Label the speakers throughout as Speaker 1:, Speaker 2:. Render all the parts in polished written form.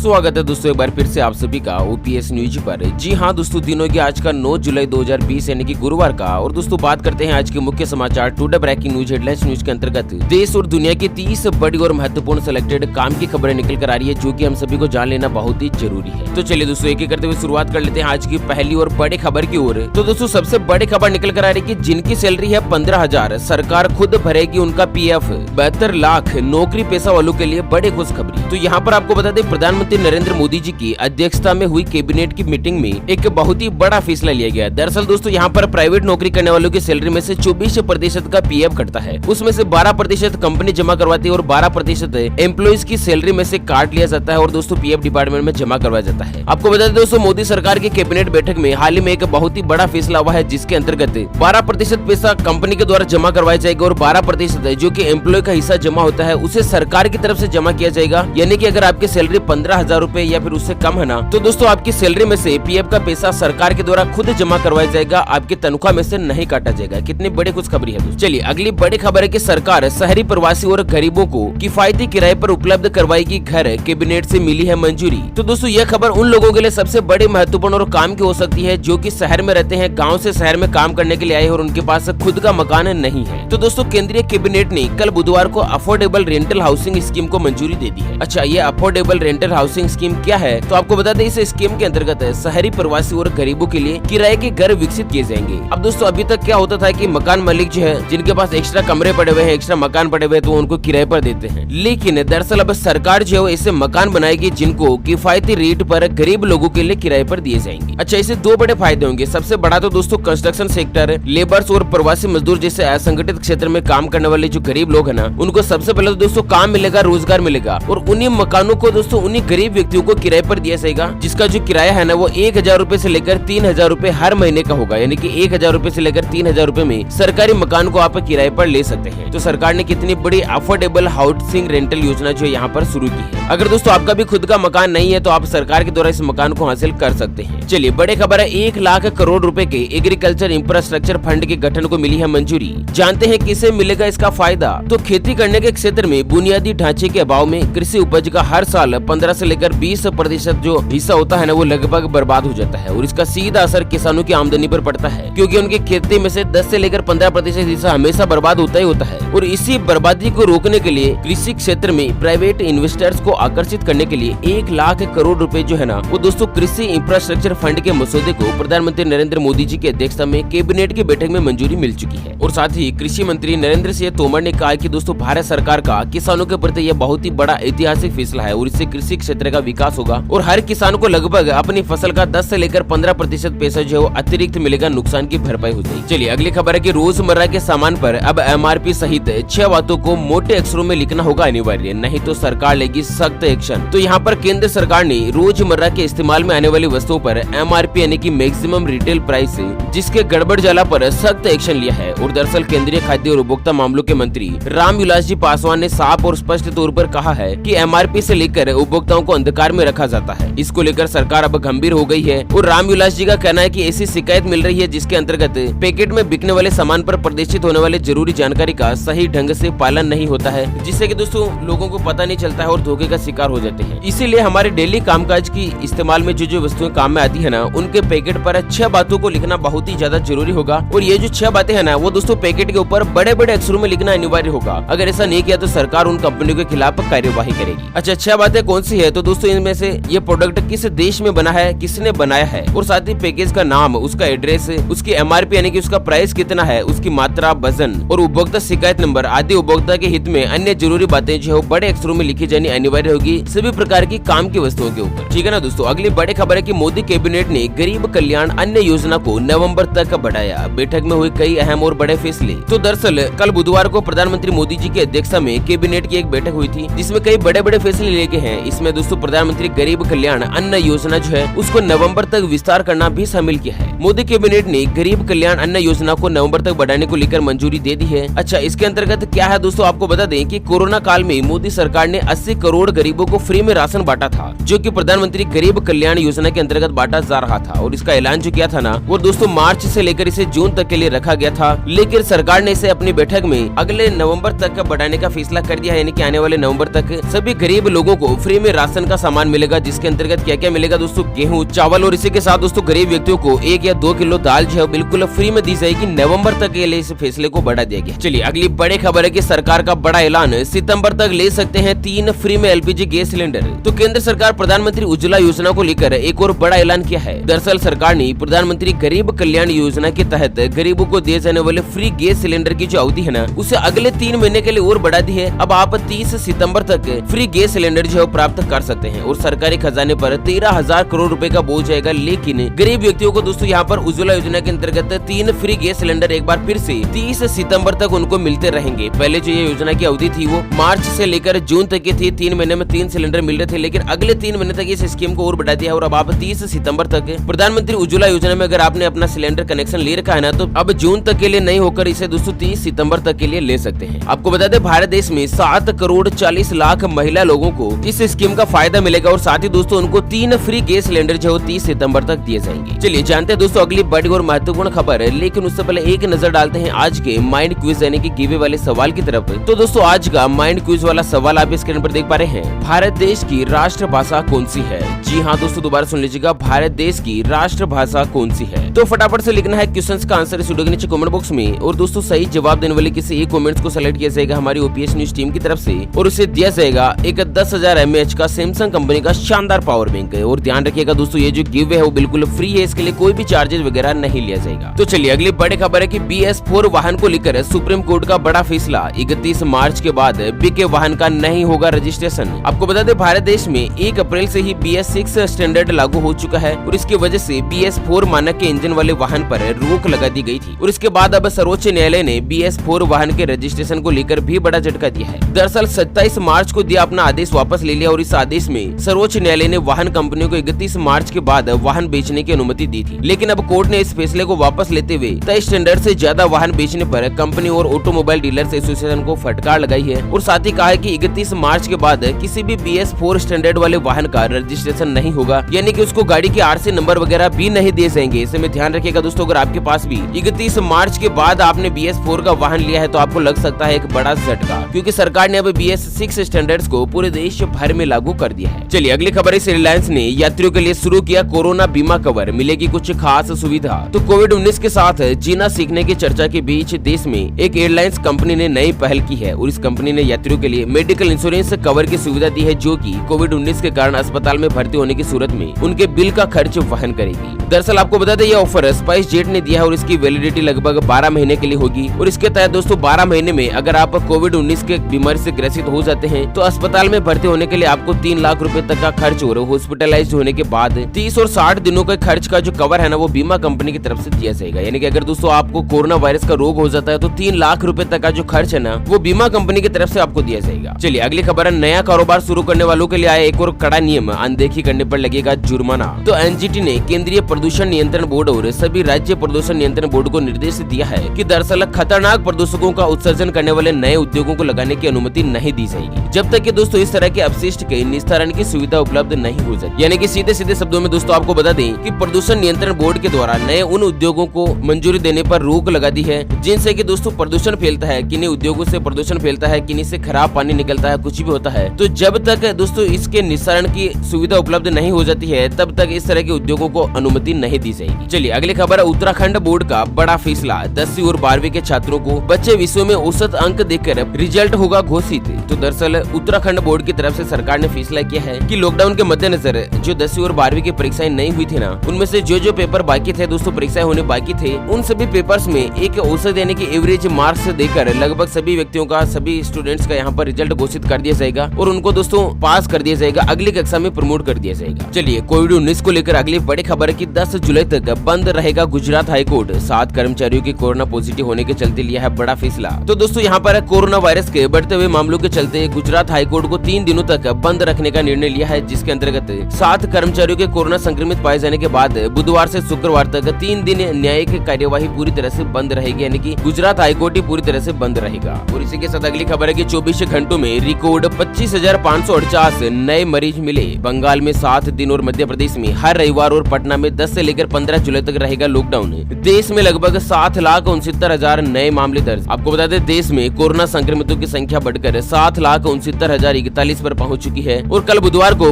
Speaker 1: स्वागत है दोस्तों एक बार फिर से आप सभी का ओपीएस न्यूज पर। जी हां दोस्तों, दिन हो गया आज का 9 जुलाई 2020 यानी कि गुरुवार का। और दोस्तों बात करते हैं आज के मुख्य समाचार today breaking news headlines news के अंतर्गत देश और दुनिया की 30 बड़ी और महत्वपूर्ण सिलेक्टेड काम की खबरें निकल कर आ रही है, जो कि हम सभी को जान लेना बहुत ही जरूरी है। तो चलिए दोस्तों एक एक करते हुए शुरुआत कर लेते हैं आज की पहली और बड़ी खबर की ओर। तो दोस्तों सबसे बड़ी खबर निकल कर आ रही है कि जिनकी सैलरी है 15,000 सरकार खुद भरेगी उनका पीएफ। 72 लाख नौकरी पेशा वालों के लिए बड़ी खुशखबरी। तो यहाँ पर आपको बता दें, प्रधानमंत्री नरेंद्र मोदी जी की अध्यक्षता में हुई कैबिनेट की मीटिंग में एक बहुत ही बड़ा फैसला लिया गया। दरअसल दोस्तों यहाँ पर प्राइवेट नौकरी करने वालों की सैलरी में से 24% का पीएफ कटता है, उसमें से 12% कंपनी जमा करवाती है और 12% एम्प्लॉइज की सैलरी में से काट लिया जाता है और दोस्तों पीएफ डिपार्टमेंट में जमा करवाया जाता है। आपको बता दें दोस्तों, मोदी सरकार की कैबिनेट बैठक में हाल ही में एक बहुत ही बड़ा फैसला हुआ है, जिसके अंतर्गत 12% पैसा कंपनी के द्वारा जमा करवाया जाएगा और 12% जो कि एम्प्लॉय का हिस्सा जमा होता है उसे सरकार की तरफ से जमा किया जाएगा। यानी कि अगर आपकी सैलरी 15,000 रूपए या फिर उससे कम है ना, तो दोस्तों आपकी सैलरी में से पीएफ का पैसा सरकार के द्वारा खुद जमा करवाया जाएगा, आपकी तनख्वाह में से नहीं काटा जाएगा। कितनी बड़ी खुशखबरी है दोस्तों। चलिए अगली बड़ी खबर है कि सरकार शहरी प्रवासी और गरीबों को किफायती किराए पर उपलब्ध करवाएगी घर, कैबिनेट से मिली है मंजूरी। तो दोस्तों यह खबर उन लोगों के लिए सबसे बड़ी महत्वपूर्ण और काम की हो सकती है जो कि शहर में रहते हैं, गाँव से शहर में काम करने के लिए आए और उनके पास खुद का मकान नहीं है। तो दोस्तों केंद्रीय कैबिनेट ने कल बुधवार को अफोर्डेबल रेंटल हाउसिंग स्कीम को मंजूरी दे दी है। अच्छा, ये अफोर्डेबल रेंटल हाउसिंग स्कीम क्या है, तो आपको बता दें इस स्कीम के अंतर्गत शहरी प्रवासी और गरीबों के लिए किराए के घर विकसित किए जाएंगे। अब दोस्तों अभी तक क्या होता था कि मकान मालिक जो है, जिनके पास एक्स्ट्रा कमरे पड़े हुए हैं, एक्स्ट्रा मकान पड़े हुए हैं, तो उनको किराए पर देते हैं। लेकिन दरअसल अब सरकार जो है ऐसे मकान बनाएगी जिनको किफायती रेट पर गरीब लोगों के लिए किराए पर दिए जाएंगे। अच्छा, इससे दो बड़े फायदे होंगे। सबसे बड़ा तो दोस्तों कंस्ट्रक्शन सेक्टर, लेबर्स और प्रवासी मजदूर जैसे असंगठित क्षेत्र में काम करने वाले जो गरीब लोग हैं ना, उनको सबसे पहले तो दोस्तों काम मिलेगा, रोजगार मिलेगा और उन्हीं मकानों को दोस्तों उन्हीं गरीब व्यक्तियों को किराए पर दिया जाएगा, जिसका जो किराया है ना वो 1,000 रूपए से लेकर 3,000 रूपए हर महीने का होगा। यानी कि 1,000 रूपए से लेकर 3,000 रूपए में सरकारी मकान को आप किराए पर ले सकते हैं। तो सरकार ने कितनी बड़ी अफोर्डेबल हाउसिंग रेंटल योजना जो यहाँ पर शुरू की है। अगर दोस्तों आपका भी खुद का मकान नहीं है तो आप सरकार के द्वारा इस मकान को हासिल कर सकते हैं। चलिए बड़ी खबर है, 1 लाख करोड़ रुपए के एग्रीकल्चर इंफ्रास्ट्रक्चर फंड के गठन को मिली है मंजूरी। जानते हैं किसे मिलेगा इसका फायदा। तो खेती करने के क्षेत्र में बुनियादी ढांचे के अभाव में कृषि उपज का हर साल 15 से लेकर 20% जो हिस्सा होता है ना वो लगभग बर्बाद हो जाता है और इसका सीधा असर किसानों की आमदनी पर पड़ता है, क्योंकि उनकी खेती में से 10 से लेकर 15% हिस्सा हमेशा बर्बाद होता ही होता है। और इसी बर्बादी को रोकने के लिए कृषि क्षेत्र में प्राइवेट इन्वेस्टर्स को आकर्षित करने के लिए 1 लाख करोड़ रुपए जो है ना वो दोस्तों कृषि इंफ्रास्ट्रक्चर फंड के मसौदे को प्रधानमंत्री नरेंद्र मोदी जी की अध्यक्षता में कैबिनेट की बैठक में मंजूरी मिल चुकी है। और साथ ही कृषि मंत्री नरेंद्र सिंह तोमर ने कहा कि दोस्तों भारत सरकार का किसानों के प्रति यह बहुत ही बड़ा ऐतिहासिक फैसला है और इससे कृषि क्षेत्र का विकास होगा और हर किसान को लगभग अपनी फसल का 10 से लेकर 15% पैसा जो है अतिरिक्त मिलेगा, नुकसान की भरपाई हो जाएगी। चलिए अगली खबर है कि रोजमर्रा के सामान पर अब एमआरपी सहित 6 बातों को मोटे अक्षरों में लिखना होगा अनिवार्य, नहीं तो सरकार लेगी सख्त एक्शन। तो यहाँ पर केंद्र सरकार ने रोजमर्रा के इस्तेमाल में आने वाली वस्तुओं पर एमआरपी यानी कि मैक्सिमम रिटेल प्राइस जिसके गड़बड़ जाला पर सख्त एक्शन लिया है। और दरअसल केंद्रीय खाद्य और उपभोक्ता मामलों के मंत्री रामविलास जी पासवान ने साफ और स्पष्ट तौर पर कहा है कि एमआरपी से लेकर उपभोक्ताओं को अंधकार में रखा जाता है। इसको लेकर सरकार अब गंभीर हो गई है और रामविलास जी का कहना है कि ऐसी शिकायत मिल रही है जिसके अंतर्गत पैकेट में बिकने वाले सामान पर प्रदर्शित होने वाले जरूरी जानकारी का सही ढंग से पालन नहीं होता है, जिससे कि दोस्तों लोगों को पता नहीं चलता है और धोखे का शिकार हो जाते हैं। इसीलिए हमारे डेली कामकाज की इस्तेमाल में जो वस्तुएं काम में आती है ना, उनके पैकेट पर 6 बातों को लिखना बहुत ही ज्यादा जरूरी होगा। और ये जो 6 बातें है ना वो दोस्तों पैकेट के ऊपर बड़े बड़े अक्षरों में लिखना अनिवार्य होगा। अगर ऐसा नहीं किया तो सरकार उन कंपनियों के खिलाफ कार्यवाही करेगी। अच्छा, 6 बातें कौन सी है, तो दोस्तों इनमें से ये प्रोडक्ट किस देश में बना है, किसने बनाया है, और साथ ही पैकेज का नाम, उसका एड्रेस, उसकी एमआरपी यानी कि उसका प्राइस कितना है, उसकी मात्रा, वजन और उपभोक्ता शिकायत नंबर आदि उपभोक्ता के हित में अन्य जरूरी बातें जो है बड़े अक्षरों में लिखी जानी अनिवार्य होगी सभी प्रकार की काम की वस्तुओं के ऊपर। ठीक है ना दोस्तों। अगली बड़ी खबर है कि मोदी कैबिनेट ने गरीब कल्याण अन्य योजना को नवंबर तक बढ़ाया। बैठक में हुए कई अहम और बड़े फैसले। तो दरअसल कल बुधवार को प्रधानमंत्री मोदी जी की अध्यक्षता में कैबिनेट की एक बैठक हुई थी, जिसमें कई बड़े बड़े फैसले लिए गए हैं। इसमें दोस्तों प्रधानमंत्री गरीब कल्याण अन्न योजना जो है उसको नवंबर तक विस्तार करना भी शामिल किया है। मोदी कैबिनेट ने गरीब कल्याण अन्न योजना को नवंबर तक बढ़ाने को लेकर मंजूरी दे दी है। अच्छा, इसके अंतर्गत क्या है दोस्तों, आपको बता दें कि कोरोना काल में मोदी सरकार ने 80 करोड़ गरीबों को फ्री में राशन बांटा था, जो कि प्रधानमंत्री गरीब कल्याण योजना के अंतर्गत बांटा जा रहा था। और इसका ऐलान जो किया था ना वो दोस्तों मार्च से लेकर इसे जून तक के लिए रखा गया था, लेकिन सरकार ने इसे अपनी बैठक में अगले नवंबर तक बढ़ाने का फैसला कर दिया है। यानी कि आने वाले नवंबर तक सभी गरीब लोगों को फ्री में राशन राशन का सामान मिलेगा, जिसके अंतर्गत क्या क्या मिलेगा दोस्तों, गेहूं, चावल और इसी के साथ दोस्तों गरीब व्यक्तियों को 1 या 2 किलो दाल जो है बिल्कुल फ्री में दी जाएगी। नवंबर तक के लिए इस फैसले को बढ़ा दिया गया। चलिए अगली बड़ी खबर है कि सरकार का बड़ा ऐलान, सितंबर तक ले सकते हैं 3 फ्री में एलपीजी गैस सिलेंडर। तो केंद्र सरकार प्रधानमंत्री उज्ज्वला योजना को लेकर एक और बड़ा ऐलान किया है। दरअसल सरकार ने प्रधानमंत्री गरीब कल्याण योजना के तहत गरीबों को दिए जाने वाले फ्री गैस सिलेंडर की जो अवधि है ना, उसे अगले 3 महीने के लिए और बढ़ा दी है। अब आप 30 सितंबर तक फ्री गैस सिलेंडर जो है प्राप्त कर सकते हैं और सरकारी खजाने पर 13,000 करोड़ रुपए का बोझ आएगा। लेकिन गरीब व्यक्तियों को दोस्तों यहाँ पर उज्ज्वला योजना के अंतर्गत 3 फ्री गैस सिलेंडर एक बार फिर से 30 सितंबर तक उनको मिलते रहेंगे। पहले जो ये योजना की अवधि थी वो मार्च से लेकर जून तक की थी, 3 महीने में 3 सिलेंडर मिल रहे थे, लेकिन अगले 3 महीने तक इस स्कीम को और बढ़ा दिया और अब आप 30 सितंबर तक प्रधानमंत्री उज्ज्वला योजना में अगर आपने अपना सिलेंडर कनेक्शन ले रखा है ना, तो अब जून तक के लिए नहीं होकर इसे दोस्तों 30 सितंबर तक के लिए ले सकते हैं। आपको बता दें भारत देश में 7 करोड़ 40 लाख महिला लोगों को इस स्कीम का फायदा मिलेगा और साथ ही दोस्तों उनको 3 फ्री गैस सिलेंडर जो 30 सितंबर तक दिए जाएंगे। चलिए जानते हैं दोस्तों अगली बड़ी और महत्वपूर्ण खबर है, लेकिन उससे पहले एक नजर डालते हैं आज के माइंड क्विज यानी कि गिवे वाले सवाल की तरफ। तो दोस्तों आज का माइंड क्विज वाला सवाल आप स्क्रीन पर देख पा रहे हैं। भारत देश की राष्ट्रभाषा कौन सी है? जी हाँ दोस्तों दोबारा सुन लीजिएगा, भारत देश की राष्ट्रभाषा कौन सी है? तो फटाफट से लिखना है क्वेश्चंस का आंसर इस वीडियो के नीचे कमेंट बॉक्स में और दोस्तों सही जवाब देने वाले किसी एक कमेंट्स को सेलेक्ट किया जाएगा हमारी ओपीएस न्यूज टीम की तरफ से और उसे दिया जाएगा एक 10,000 mAh का सैमसंग कंपनी का शानदार पावर बैंक है। और ध्यान रखिएगा दोस्तों ये जो गिव है वो बिल्कुल फ्री है, इसके लिए कोई भी चार्जेस वगैरह नहीं लिया जाएगा। तो चलिए अगली बड़ी खबर है कि BS4 वाहन को लेकर सुप्रीम कोर्ट का बड़ा फैसला, 31 मार्च के बाद बीके वाहन का नहीं होगा रजिस्ट्रेशन। आपको बता दें भारत देश में 1 अप्रैल से ही BS6 स्टैंडर्ड लागू हो चुका है और इसकी वजह से BS4 मानक के इंजन वाले वाहन पर रोक लगा दी गई थी और इसके बाद अब सर्वोच्च न्यायालय ने BS4 वाहन के रजिस्ट्रेशन को लेकर भी बड़ा झटका दिया है। दरअसल 27 मार्च को दिया अपना आदेश वापस ले लिया और इस आदेश में सर्वोच्च न्यायालय ने वाहन कंपनियों को 31 मार्च के बाद वाहन बेचने की अनुमति दी थी, लेकिन अब कोर्ट ने इस फैसले को वापस लेते हुए तय स्टैंडर्ड से ज्यादा वाहन बेचने पर कंपनी और ऑटोमोबाइल डीलर्स एसोसिएशन को फटकार लगाई है और साथ ही कहा है कि 31 मार्च के बाद किसी भी BS4 स्टैंडर्ड वाले वाहन का रजिस्ट्रेशन नहीं होगा, यानी कि उसको गाड़ी के RC नंबर वगैरह भी नहीं दिए जाएंगे। इसे में ध्यान रखिएगा दोस्तों, अगर आपके पास भी 31 मार्च के बाद आपने BS4 का वाहन लिया है तो आपको लग सकता है एक बड़ा झटका, क्योंकि सरकार ने अब BS6 स्टैंडर्ड्स को पूरे देश भर में लागू कर दिया है। चलिए अगली खबर है, रिलायंस ने यात्रियों के लिए शुरू किया कोरोना बीमा कवर, मिलेगी कुछ खास सुविधा। तो कोविड-19 के साथ जीना सीखने की चर्चा के बीच देश में एक एयरलाइंस कंपनी ने नई पहल की है और इस कंपनी ने यात्रियों के लिए मेडिकल इंश्योरेंस कवर की सुविधा दी है, जो कि कोविड-19 के कारण अस्पताल में भर्ती होने की सूरत में उनके बिल का खर्च वहन करेगी। दरअसल आपको बता दें यह ऑफर स्पाइस जेट ने दिया है और इसकी वैलिडिटी लगभग 12 महीने के लिए होगी और इसके तहत दोस्तों 12 महीने में अगर आप कोविड-19 के बीमारी से ग्रसित हो जाते हैं तो अस्पताल में भर्ती होने के लिए आपको 3 लाख रुपए तक का खर्च और हॉस्पिटलाइज होने के बाद 30 और 60 दिनों के खर्च का जो कवर है ना वो बीमा कंपनी की तरफ से दिया जाएगा। यानी कि अगर दोस्तों आपको कोरोना वायरस का रोग हो जाता है तो 3 लाख रुपए तक का जो खर्च है ना वो बीमा कंपनी की तरफ से आपको दिया जाएगा। चलिए अगली खबर है, नया कारोबार शुरू करने वालों के लिए आया एक और कड़ा नियम, अनदेखी करने पर लगेगा जुर्माना। तो एनजीटी ने केंद्रीय प्रदूषण नियंत्रण बोर्ड और सभी राज्य प्रदूषण नियंत्रण बोर्ड को निर्देश दिया है कि दरअसल खतरनाक प्रदूषकों का उत्सर्जन करने वाले नए उद्योगों को लगाने की अनुमति नहीं दी जाएगी जब तक कि दोस्तों इस तरह के अपशिष्ट के निस्तारण की सुविधा उपलब्ध नहीं हो जाती। यानी कि सीधे सीधे शब्दों में दोस्तों आपको बता दें कि प्रदूषण नियंत्रण बोर्ड के द्वारा नए उन उद्योगों को मंजूरी देने पर रोक लगा दी है जिनसे कि दोस्तों प्रदूषण फैलता है, किन्हीं उद्योगों से प्रदूषण फैलता है, किन्हीं से खराब पानी निकलता है, कुछ भी होता है। तो जब तक दोस्तों इसके निस्तारण की सुविधा उपलब्ध नहीं हो जाती है तब तक इस तरह के उद्योगों को अनुमति नहीं दी जाएगी। चलिए अगली खबर है, उत्तराखंड बोर्ड का बड़ा फैसला, 10वीं और 12वीं के छात्रों को बच्चे विषयों में औसत अंक देकर रिजल्ट होगा घोषित। तो दरअसल उत्तराखंड बोर्ड की तरफ से सरकार ने फैसला किया है कि लॉकडाउन के मद्देनजर जो 10वीं और 12वीं की परीक्षाएं नहीं हुई थी ना, उनमें से जो पेपर बाकी थे दोस्तों, परीक्षाएं होने बाकी थे, उन सभी पेपर्स में एक औसत यानी कि एवरेज मार्क्स देकर लगभग सभी व्यक्तियों का, सभी स्टूडेंट्स का यहाँ पर रिजल्ट घोषित कर दिया जाएगा और उनको दोस्तों पास कर दिया जाएगा, अगली कक्षा में प्रमोट कर दिया जाएगा। चलिए कोविड-19 को लेकर अगली बड़ी खबर है कि 10 जुलाई तक बंद रहेगा गुजरात हाईकोर्ट, 7 कर्मचारियों की कोरोना पॉजिटिव होने के चलते लिया है बड़ा फैसला। तो दोस्तों यहाँ पर कोरोना वायरस के बढ़ते हुए मामलों के चलते गुजरात हाईकोर्ट को 3 दिनों तक बंद रखने का निर्णय लिया है, जिसके अंतर्गत 7 कर्मचारियों के कोरोना संक्रमित पाए जाने के बाद बुधवार से शुक्रवार तक 3 दिन न्यायिक कार्यवाही पूरी तरह से बंद रहेगी, यानी कि गुजरात हाईकोर्ट ही पूरी तरह से बंद रहेगा। और इसी के साथ अगली खबर है कि 24 घंटों में रिकॉर्ड 25,548 नए मरीज मिले। बंगाल में 7 दिन और मध्य प्रदेश में हर रविवार और पटना में 10 से लेकर 15 जुलाई तक रहेगा लॉकडाउन। देश में लगभग 7,69,000 नए मामले दर्ज। आपको बता दें देश में कोरोना संक्रमितों की संख्या बढ़कर 7,69,041 पर पहुंच चुकी है। है और कल बुधवार को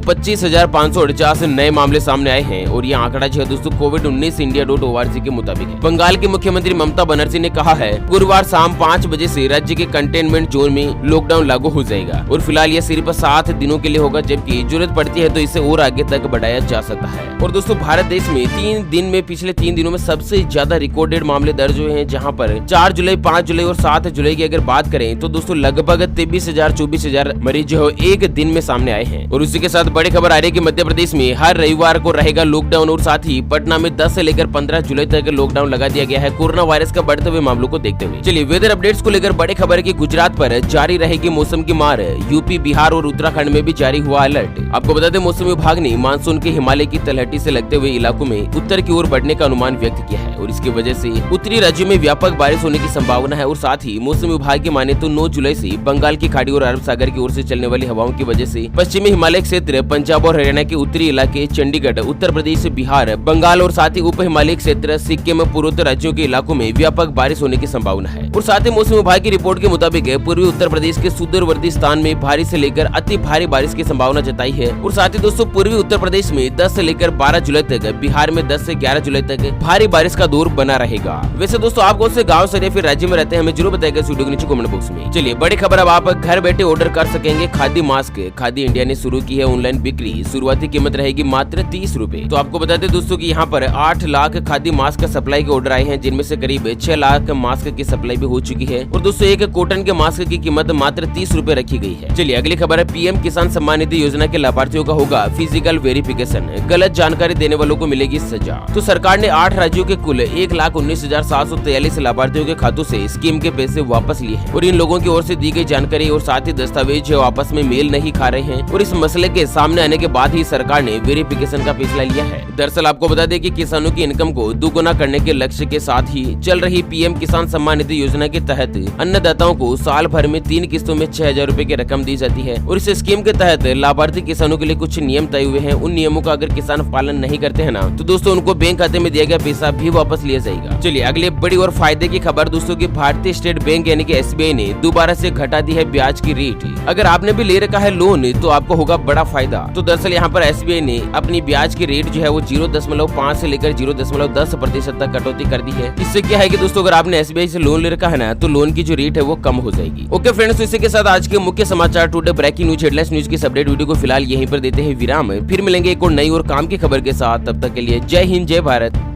Speaker 1: 25,549 नए मामले सामने आए हैं और यह आंकड़ा जो है दोस्तों कोविड-19 इंडिया.org के मुताबिक है। बंगाल की मुख्यमंत्री ममता बनर्जी ने कहा है गुरुवार शाम 5 बजे से राज्य के कंटेनमेंट जोन में लॉकडाउन लागू हो जाएगा और फिलहाल यह सिर्फ 7 दिनों के लिए होगा, जबकि जरूरत पड़ती है तो इसे और आगे तक बढ़ाया जा सकता है। और दोस्तों भारत देश में पिछले 3 दिनों में सबसे ज्यादा रिकॉर्डेड मामले दर्ज हुए हैं, जहां पर 4 जुलाई, 5 जुलाई और 7 जुलाई की अगर बात करें तो दोस्तों लगभग 23,000-24,000 मरीज जो है एक दिन में सामने आए हैं। और उसी के साथ बड़ी खबर आ रही है कि मध्य प्रदेश में हर रविवार को रहेगा लॉकडाउन और साथ ही पटना में 10 से लेकर 15 जुलाई तक लॉकडाउन लगा दिया गया है कोरोना वायरस का बढ़ते हुए मामलों को देखते हुए। चलिए वेदर अपडेट्स को लेकर बड़ी खबर है कि गुजरात पर जारी रहेगी मौसम की मार, यूपी, बिहार और उत्तराखंड में भी जारी हुआ अलर्ट। आपको बता दें मौसम विभाग ने मानसून के हिमालय की तलहटी से लगते हुए इलाकों में उत्तर की ओर बढ़ने का अनुमान व्यक्त किया है और इसकी वजह से उत्तरी राज्यों में व्यापक बारिश होने की संभावना है। और साथ ही मौसम विभाग की माने तो 9 जुलाई से बंगाल की खाड़ी और अरब सागर की ओर से चलने वाली हवाओं की वजह से पश्चिमी हिमालय क्षेत्र, पंजाब और हरियाणा के उत्तरी इलाके, चंडीगढ़, उत्तर प्रदेश, बिहार, बंगाल और साथ ही उप हिमालय क्षेत्र, सिक्किम, पूर्वोत्तर राज्यों के इलाकों में व्यापक बारिश होने की संभावना है। और साथ ही मौसम विभाग की रिपोर्ट के मुताबिक पूर्वी उत्तर प्रदेश के सुदूरवर्ती स्थान में भारी से लेकर अति भारी बारिश की संभावना जताई है। और साथ ही दोस्तों पूर्वी उत्तर प्रदेश में 10 से लेकर 12 जुलाई तक, बिहार में 10 से 11 जुलाई तक भारी बारिश का दौर बना रहेगा। वैसे दोस्तों आप कौन से गाँव से फिर राज्य में रहते हैं हमें जरूर बताइएगा वीडियो के नीचे कमेंट बॉक्स में। चलिए बड़ी खबर, अब आप घर बैठे ऑर्डर कर सकेंगे खादी मास्क। खादी इंडिया ने शुरू की है ऑनलाइन बिक्री, शुरुआती कीमत रहेगी मात्र 30 रूपए। तो आपको बता दें दोस्तों की यहाँ पर 8 लाख खादी मास्क का सप्लाई के ऑर्डर आए हैं, जिनमें से करीब 6 लाख मास्क की सप्लाई भी हो चुकी है। और दोस्तों एक कॉटन के मास्क की कीमत मात्र 30 रूपए रखी गई है। चलिए अगली खबर है, पीएम किसान सम्मान निधि योजना के लाभार्थियों का होगा फिजिकल वेरिफिकेशन, गलत जानकारी देने वालों को मिलेगी सजा। तो सरकार ने 8 राज्यों के कुल 1,19,743 लाभार्थियों के खातों से स्कीम के पैसे वापस लिए हैं और इन लोगों की ओर से दी गई जानकारी और साथ ही दस्तावेज जो आपस में मेल नहीं खा रहे हैं। और इस मसले के सामने आने के बाद ही सरकार ने वेरिफिकेशन का फैसला लिया है। दरअसल आपको बता दें कि किसानों की इनकम को दोगुना करने के लक्ष्य के साथ ही चल रही पीएम किसान सम्मान निधि योजना के तहत अन्नदाताओं को साल भर में 3 किस्तों में 6,000 रूपए की रकम दी जाती है। और इस स्कीम के तहत लाभार्थी किसानों के लिए कुछ नियम तय हुए हैं। उन नियमों का अगर किसान पालन नहीं करते हैं ना तो दोस्तों उनको बैंक खाते में दिया गया पैसा भी वापस लिया जाएगा। चलिए अगली बड़ी और फायदे की खबर दोस्तों की, भारतीय स्टेट बैंक यानी कि एसबीआई ने दोबारा से घटा दी है ब्याज की रेट। अगर आपने भी ले रखा है लोन तो आपको होगा बड़ा फायदा। तो दरअसल यहाँ पर एसबीआई ने अपनी ब्याज की रेट जो है वो 0.5 से लेकर 0.10% तक कटौती कर दी है। इससे क्या है कि दोस्तों अगर आपने एसबीआई से लोन ले रखा है ना तो लोन की जो रेट है वो कम हो जाएगी। ओके फ्रेंड्स, तो इसी के साथ आज के मुख्य समाचार today breaking news headlines news की अपडेट वीडियो को फिलहाल यहीं पर देते हैं विराम। फिर मिलेंगे एक और नई और काम की खबर के साथ, तब तक के लिए जय हिंद, जय भारत।